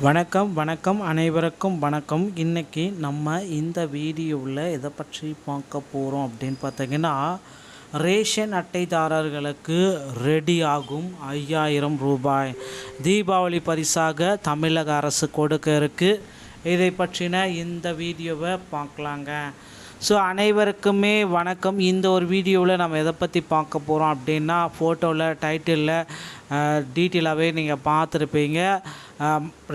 வணக்கம் வணக்கம் அனைவருக்கும் வணக்கம். இன்றைக்கி நம்ம இந்த வீடியோவில் எதை பற்றி பார்க்க போகிறோம் அப்படின்னு பார்த்தீங்கன்னா, ரேஷன் அட்டைதாரர்களுக்கு ரெடி ஆகும் 5000 ரூபாய் தீபாவளி பரிசாக தமிழக அரசு கொடுக்க இருக்குது. இதை பற்றின இந்த வீடியோவை பார்க்கலாங்க. ஸோ அனைவருக்குமே வணக்கம். இந்த ஒரு வீடியோவில் நம்ம எதை பற்றி பார்க்க போகிறோம் அப்படின்னா, ஃபோட்டோவில் டைட்டிலில் டீட்டெயிலாகவே நீங்கள் பார்த்துருப்பீங்க.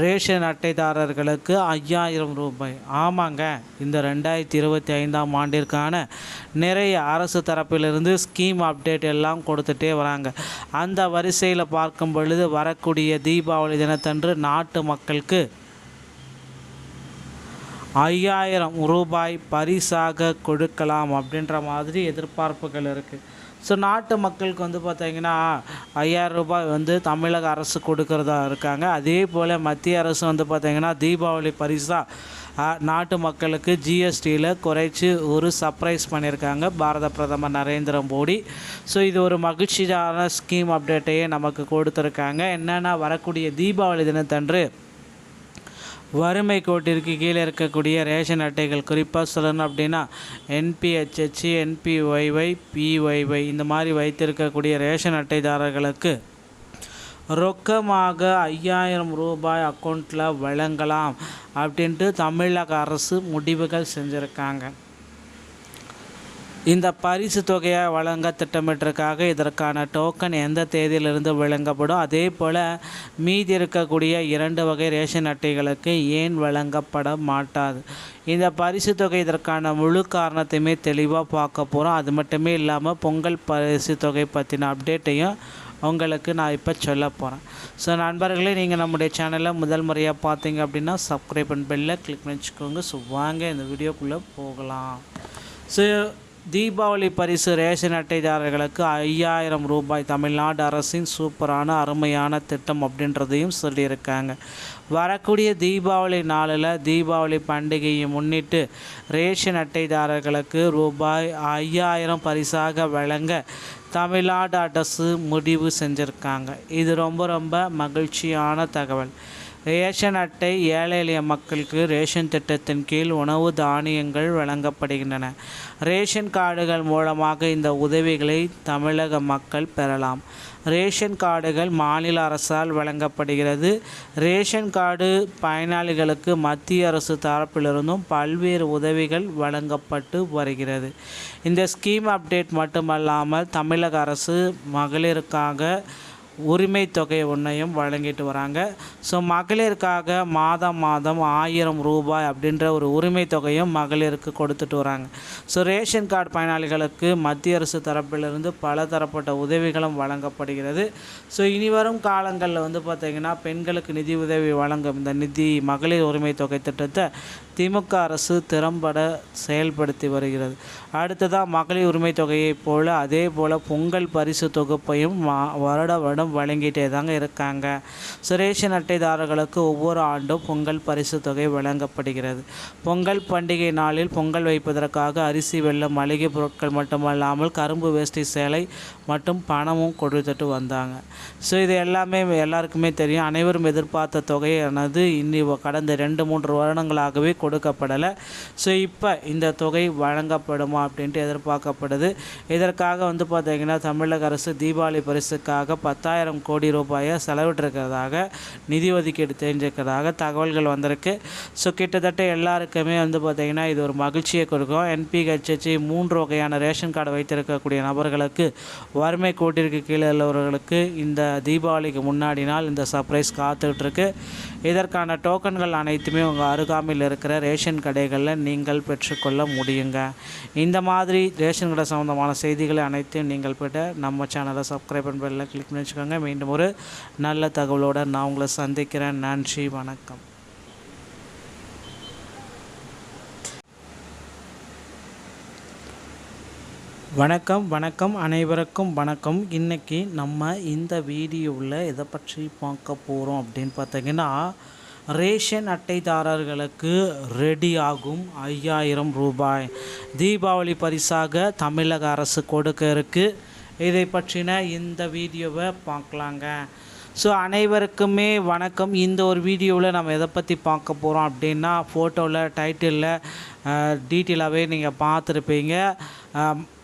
ரேஷன் அட்டைதாரர்களுக்கு 5000 ரூபாய். ஆமாங்க, இந்த 2025ஆம் ஆண்டிற்கான நிறைய அரசு தரப்பிலிருந்து ஸ்கீம் அப்டேட் எல்லாம் கொடுத்துட்டே வராங்க. அந்த வரிசையில் பார்க்கும் பொழுது வரக்கூடிய தீபாவளி தினத்தன்று நாட்டு மக்களுக்கு 5000 ரூபாய் பரிசாக கொடுக்கலாம் அப்படின்ற மாதிரி எதிர்பார்ப்புகள் இருக்குது. ஸோ நாட்டு மக்களுக்கு பார்த்திங்கன்னா 5000 ரூபாய் தமிழக அரசு கொடுக்கறதா இருக்காங்க. அதே போல் மத்திய அரசு பார்த்திங்கன்னா தீபாவளி பரிசாக நாட்டு மக்களுக்கு ஜிஎஸ்டியில் குறைச்சி ஒரு சர்ப்ரைஸ் பண்ணியிருக்காங்க பாரத பிரதமர் நரேந்திர மோடி. ஸோ இது ஒரு மகிழ்ச்சியான ஸ்கீம் அப்டேட்டையே நமக்கு கொடுத்துருக்காங்க. என்னென்னா, வரக்கூடிய தீபாவளி தினத்தன்று வறுமை கோட்டிற்கு கீழே இருக்கக்கூடிய ரேஷன் அட்டைகள், குறிப்பாக சொல்லணும் அப்படின்னா என்பிஹெச்ஹெச், என்பிஒய்ஒய், பிஒய்ஒய் இந்த மாதிரி வைத்திருக்கக்கூடிய ரேஷன் அட்டைதாரர்களுக்கு ரொக்கமாக 5000 ரூபாய் அக்கௌண்ட்டில் வழங்கலாம் அப்படின்ட்டு தமிழக அரசு முடிவுகள் செஞ்சுருக்காங்க. இந்த பரிசு தொகையை வழங்க திட்டமிட்டிருக்காக. இதற்கான டோக்கன் எந்த தேதியிலிருந்து வழங்கப்படும், அதே போல் மீதி இருக்கக்கூடிய 2 வகை ரேஷன் அட்டைகளுக்கு ஏன் வழங்கப்பட மாட்டாது, இந்த பரிசு தொகை இதற்கான முழு காரணத்தையுமே தெளிவாக பார்க்க போகிறோம். அது மட்டுமே இல்லாமல் பொங்கல் பரிசு தொகை பற்றின அப்டேட்டையும் உங்களுக்கு நான் இப்போ சொல்ல போகிறேன். ஸோ நண்பர்களே, நீங்கள் நம்முடைய சேனலை முதல் முறையாக பார்த்தீங்க அப்படின்னா சப்ஸ்கிரைப் பண்ணி பெல்லை கிளிக் பண்ணி வச்சுக்கோங்க. ஸோ வாங்க இந்த வீடியோக்குள்ளே போகலாம். ஸோ தீபாவளி பரிசு ரேஷன் அட்டைதாரர்களுக்கு 5000 ரூபாய் தமிழ்நாடு அரசின் சூப்பரான அருமையான திட்டம் அப்படின்றதையும் சொல்லியிருக்காங்க. வரக்கூடிய தீபாவளி நாளில் தீபாவளி பண்டிகையை முன்னிட்டு ரேஷன் அட்டைதாரர்களுக்கு ரூபாய் 5000 பரிசாக வழங்க தமிழ்நாடு அரசு முடிவு செஞ்சுருக்காங்க. இது ரொம்ப மகிழ்ச்சியான தகவல். ரேஷன் அட்டை ஏழை எளிய மக்களுக்கு ரேஷன் திட்டத்தின் கீழ் உணவு தானியங்கள் வழங்கப்படுகின்றன. ரேஷன் கார்டுகள் மூலமாக இந்த உதவிகளை தமிழக மக்கள் பெறலாம். ரேஷன் கார்டுகள் மாநில அரசால் வழங்கப்படுகிறது. ரேஷன் கார்டு பயனாளிகளுக்கு மத்திய அரசு தரப்பிலிருந்தும் பல்வேறு உதவிகள் வழங்கப்பட்டு வருகிறது. இந்த ஸ்கீம் அப்டேட் மட்டுமல்லாமல் தமிழக அரசு மகளிருக்காக உரிமை தொகை ஒன்றையும் வழங்கிட்டு வராங்க. ஸோ மகளிருக்காக மாதம் 1000 ரூபாய் அப்படின்ற ஒரு உரிமை தொகையும் மகளிருக்கு கொடுத்துட்டு வராங்க. ஸோ ரேஷன் கார்டு பயனாளிகளுக்கு மத்திய அரசு தரப்பிலிருந்து பல தரப்பட்ட உதவிகளும் வழங்கப்படுகிறது. ஸோ இனி வரும் காலங்களில் பார்த்திங்கன்னா பெண்களுக்கு நிதி உதவி வழங்கும் இந்த நிதி மகளிர் உரிமை தொகை திட்டத்தை திமுக அரசு திறம்பட செயல்படுத்தி வருகிறது. அடுத்ததாக மகளிர் உரிமை தொகையைப் போல் அதே போல் பொங்கல் பரிசு தொகுப்பையும் வருடம் வழங்கிட்டே தாங்க இருக்காங்க. ஸோ ரேஷன் அட்டைதாரர்களுக்கு ஒவ்வொரு ஆண்டும் பொங்கல் பரிசு தொகை வழங்கப்படுகிறது. பொங்கல் பண்டிகை நாளில் பொங்கல் வைப்பதற்காக அரிசி, வெல்லம், மளிகை பொருட்கள் மட்டுமல்லாமல் கரும்பு, வேஷ்டி, சேலை மற்றும் பணமும் கொடுத்துட்டு வந்தாங்க. ஸோ இது எல்லாமே எல்லாருக்குமே தெரியும். அனைவரும் எதிர்பார்த்த தொகையானது கடந்த 2-3 வருடங்களாகவே கொடுக்கப்படலை. ஸோ இப்போ இந்த தொகை வழங்கப்படுமா அப்படின்ட்டு எதிர்பார்க்கப்படுது. இதற்காக பார்த்திங்கன்னா தமிழக அரசு தீபாவளி பரிசுக்காக 10,000 கோடி ரூபாயை செலவிட்டிருக்கிறதாக நிதி ஒதுக்கீடு தெரிஞ்சிருக்கிறதாக தகவல்கள் வந்திருக்கு. ஸோ கிட்டத்தட்ட எல்லாருக்குமே பார்த்திங்கன்னா இது ஒரு மகிழ்ச்சியை கொடுக்கும். என்பிஹெச்ஹெச் 3 வகையான ரேஷன் கார்டு வைத்திருக்கக்கூடிய நபர்களுக்கு, வறுமை கோட்டிற்கு கீழே உள்ளவர்களுக்கு இந்த தீபாவளிக்கு முன்னாடி நாள் இந்த சர்ப்ரைஸ் காத்துட்ருக்கு. இதற்கான டோக்கன்கள் அனைத்துமே உங்கள் அருகாமையில் இருக்கிற ரேஷன் கடைகளில் நீங்கள் பெற்றுக்கொள்ள முடியுங்க. இந்த மாதிரி ரேஷன் கடை சம்மந்தமான செய்திகளை அனைத்தையும் நீங்கள் பெற்ற நம்ம சேனலை சப்ஸ்கிரைப் பண்ணி பெல்லை கிளிக் பண்ணி வச்சுக்கோங்க. மீண்டும் ஒரு நல்ல தகவலோடு நான் உங்களை சந்திக்கிறேன். நன்றி, வணக்கம். வணக்கம் அனைவருக்கும் வணக்கம். இன்றைக்கி நம்ம இந்த வீடியோவில் எதை பற்றி பார்க்க போகிறோம் அப்படின்னு பார்த்தீங்கன்னா, ரேஷன் அட்டைதாரர்களுக்கு ரெடி ஆகும் 5000 ரூபாய் தீபாவளி பரிசாக தமிழக அரசு கொடுக்க இருக்குது. இதை பற்றின இந்த வீடியோவை பார்க்கலாங்க. ஸோ அனைவருக்குமே வணக்கம். இந்த ஒரு வீடியோவில் நம்ம எதை பற்றி பார்க்க போகிறோம் அப்படின்னா, ஃபோட்டோவில் டைட்டிலில் டீட்டெயிலாகவே நீங்கள் பார்த்துருப்பீங்க.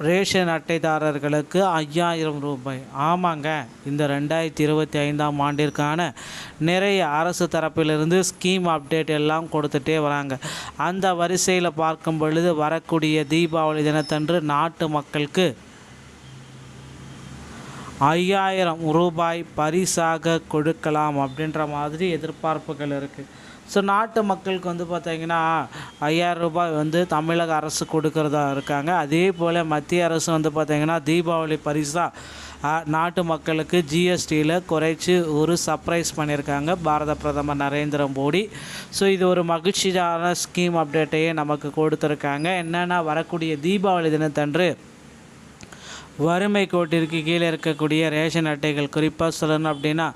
ரேஷன் அட்டைதாரர்களுக்கு 5000 ரூபாய். ஆமாங்க, இந்த 2025ஆம் ஆண்டிற்கான நிறைய அரசு தரப்பிலிருந்து ஸ்கீம் அப்டேட் எல்லாம் கொடுத்துட்டே வராங்க. அந்த வரிசையில் பார்க்கும் பொழுது வரக்கூடிய தீபாவளி தினத்தன்று நாட்டு மக்களுக்கு 5000 ரூபாய் பரிசாக கொடுக்கலாம் அப்படின்ற மாதிரி எதிர்பார்ப்புகள் இருக்குது. ஸோ நாட்டு மக்களுக்கு வந்து பார்த்திங்கன்னா 5000 ரூபாய் தமிழக அரசு கொடுக்கறதா இருக்காங்க. அதே போல் மத்திய அரசு பார்த்திங்கன்னா தீபாவளி பரிசாக நாட்டு மக்களுக்கு ஜிஎஸ்டியில் குறைச்சி ஒரு சர்ப்ரைஸ் பண்ணியிருக்காங்க பாரத பிரதமர் நரேந்திர மோடி. ஸோ இது ஒரு மகிழ்ச்சியான ஸ்கீம் அப்டேட்டையே நமக்கு கொடுத்துருக்காங்க. என்னென்னா, வரக்கூடிய தீபாவளி தினத்தன்று வறுமை கோட்டிற்கு கீழே இருக்கக்கூடிய ரேஷன் அட்டைகள், குறிப்பாக சொல்லணும் அப்படின்னா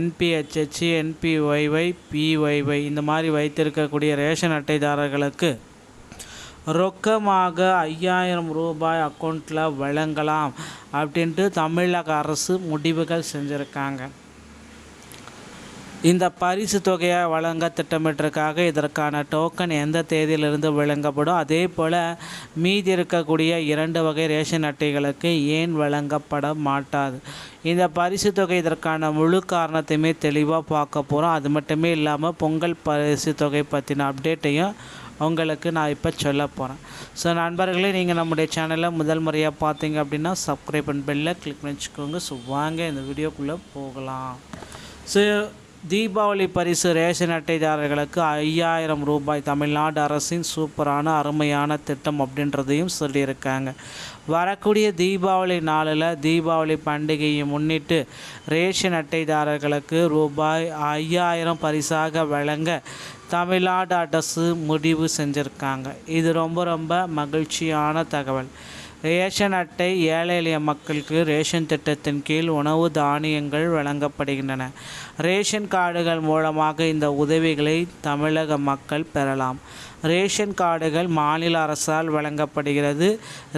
NPHH, NPYY, PYY இந்த மாதிரி வைத்திருக்கக்கூடிய ரேஷன் அட்டைதாரர்களுக்கு ரொக்கமாக 5000 ரூபாய் அக்கௌண்ட்டில் வழங்கலாம் அப்படின்ட்டு தமிழக அரசு முடிவுகள் செஞ்சுருக்காங்க. இந்த பரிசு தொகையை வழங்க திட்டமிட்டிருக்காக. இதற்கான டோக்கன் எந்த தேதியிலிருந்து வழங்கப்படும், அதே போல் மீதி இருக்கக்கூடிய 2 வகை ரேஷன் அட்டைகளுக்கு ஏன் வழங்கப்பட மாட்டாது, இந்த பரிசு தொகை இதற்கான முழு காரணத்தையுமே தெளிவாக பார்க்க போகிறோம். அது மட்டுமே இல்லாமல் பொங்கல் பரிசு தொகை பற்றின அப்டேட்டையும் உங்களுக்கு நான் இப்போ சொல்ல போகிறேன். ஸோ நண்பர்களே, நீங்கள் நம்முடைய சேனலை முதல் முறையாக பார்த்தீங்க அப்படின்னா சப்ஸ்கிரைப் பண்ணி பெல்லை கிளிக் பண்ணி வச்சுக்கோங்க. ஸோ வாங்க இந்த வீடியோக்குள்ளே போகலாம். ஸோ தீபாவளி பரிசு ரேஷன் அட்டைதாரர்களுக்கு 5000 ரூபாய் தமிழ்நாடு அரசின் சூப்பரான அருமையான திட்டம் அப்படின்றதையும் சொல்லியிருக்காங்க. வரக்கூடிய தீபாவளி நாளில் தீபாவளி பண்டிகையை முன்னிட்டு ரேஷன் அட்டைதாரர்களுக்கு ரூபாய் 5000 பரிசாக வழங்க தமிழ்நாடு அரசு முடிவு செஞ்சுருக்காங்க. இது ரொம்ப மகிழ்ச்சியான தகவல். ரேஷன் அட்டை ஏழை எளிய மக்களுக்கு ரேஷன் திட்டத்தின் கீழ் உணவு தானியங்கள் வழங்கப்படுகின்றன. ரேஷன் கார்டுகள் மூலமாக இந்த உதவிகளை தமிழக மக்கள் பெறலாம். ரேஷன் கார்டுகள் மாநில அரசால் வழங்கப்படுகிறது.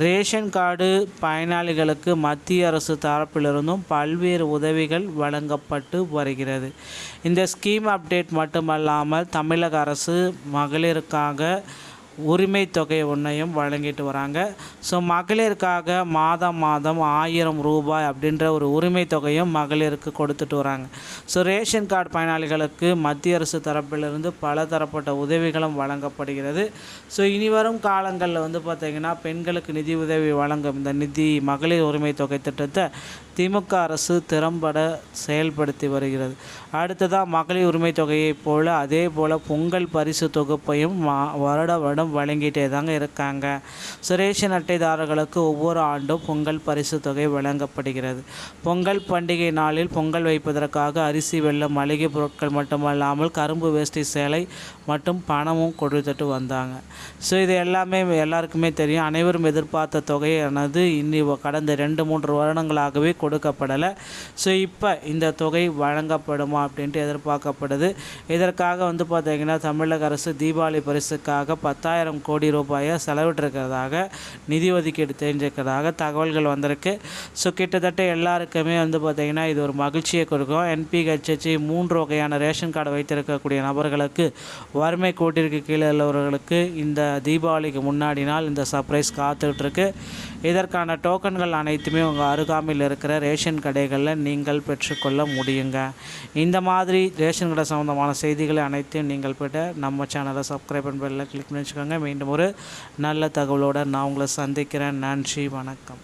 ரேஷன் கார்டு பயனாளிகளுக்கு மத்திய அரசு தரப்பிலிருந்தும் பல்வேறு உதவிகள் வழங்கப்பட்டு வருகிறது. இந்த ஸ்கீம் அப்டேட் மட்டுமல்லாமல் தமிழக அரசு மகளிருக்காக உரிமை தொகை ஒன்றையும் வழங்கிட்டு வராங்க. ஸோ மகளிருக்காக மாதம் 1000 ரூபாய் அப்படின்ற ஒரு உரிமை தொகையும் மகளிருக்கு கொடுத்துட்டு வராங்க. ஸோ ரேஷன் கார்டு பயனாளிகளுக்கு மத்திய அரசு தரப்பிலிருந்து பல தரப்பட்ட உதவிகளும் வழங்கப்படுகிறது. ஸோ இனி வரும் காலங்களில் பார்த்திங்கன்னா பெண்களுக்கு நிதி உதவி வழங்கும் இந்த நிதி மகளிர் உரிமை தொகை திட்டத்தை திமுக அரசு திறம்பட செயல்படுத்தி வருகிறது. அடுத்ததாக மகளிர் உரிமை தொகையைப் போல் அதே போல் பொங்கல் பரிசு தொகுப்பையும் வருடம் வழங்கிட்டே தாங்க இருக்காங்க. ஸோ ரேஷன் அட்டைதாரர்களுக்கு ஒவ்வொரு ஆண்டும் பொங்கல் பரிசு தொகை வழங்கப்படுகிறது. பொங்கல் பண்டிகை நாளில் பொங்கல் வைப்பதற்காக அரிசி, வெல்லம், மளிகை பொருட்கள் மட்டுமல்லாமல் கரும்பு, வேஷ்டி, சேலை மற்றும் பணமும் கொடுத்துட்டு வந்தாங்க. ஸோ இது எல்லாமே எல்லாருக்குமே தெரியும். அனைவரும் எதிர்பார்த்த தொகையானது கடந்த 2-3 வருடங்களாகவே கொடுக்கப்படலை. ஸோ இப்போ இந்த தொகை வழங்கப்படுமா அப்படின்ட்டு எதிர்பார்க்கப்படுது. இதற்காக பார்த்திங்கன்னா தமிழக அரசு தீபாவளி பரிசுக்காக 10,000 கோடி ரூபாயை செலவிட்டிருக்கிறதாக நிதி ஒதுக்கீடு தெரிஞ்சிருக்கிறதாக தகவல்கள் வந்திருக்கு. ஸோ கிட்டத்தட்ட எல்லாருக்குமே பார்த்திங்கன்னா இது ஒரு மகிழ்ச்சியை கொடுக்கும். NPHH 3 வகையான ரேஷன் கார்டு வைத்திருக்கக்கூடிய நபர்களுக்கு, வறுமை கோட்டிற்கு கீழே உள்ளவர்களுக்கு இந்த தீபாவளிக்கு முன்னாடி நாள் இந்த சர்ப்ரைஸ் காத்துட்ருக்கு. இதற்கான டோக்கன்கள் அனைத்துமே உங்கள் அருகாமையில் இருக்கிற ரேஷன் கடைகளில் நீங்கள் பெற்றுக்கொள்ள முடியுங்க. இந்த மாதிரி ரேஷன் கடை சம்மந்தமான செய்திகளை அனைத்தையும் நீங்கள் பெற்ற நம்ம சேனலை சப்ஸ்கிரைப் பண்ணி பெல்லை கிளிக் பண்ணி வச்சுக்கோங்க. மீண்டும் ஒரு நல்ல தகவலோடு நான் உங்களை சந்திக்கிறேன். நன்றி, வணக்கம்.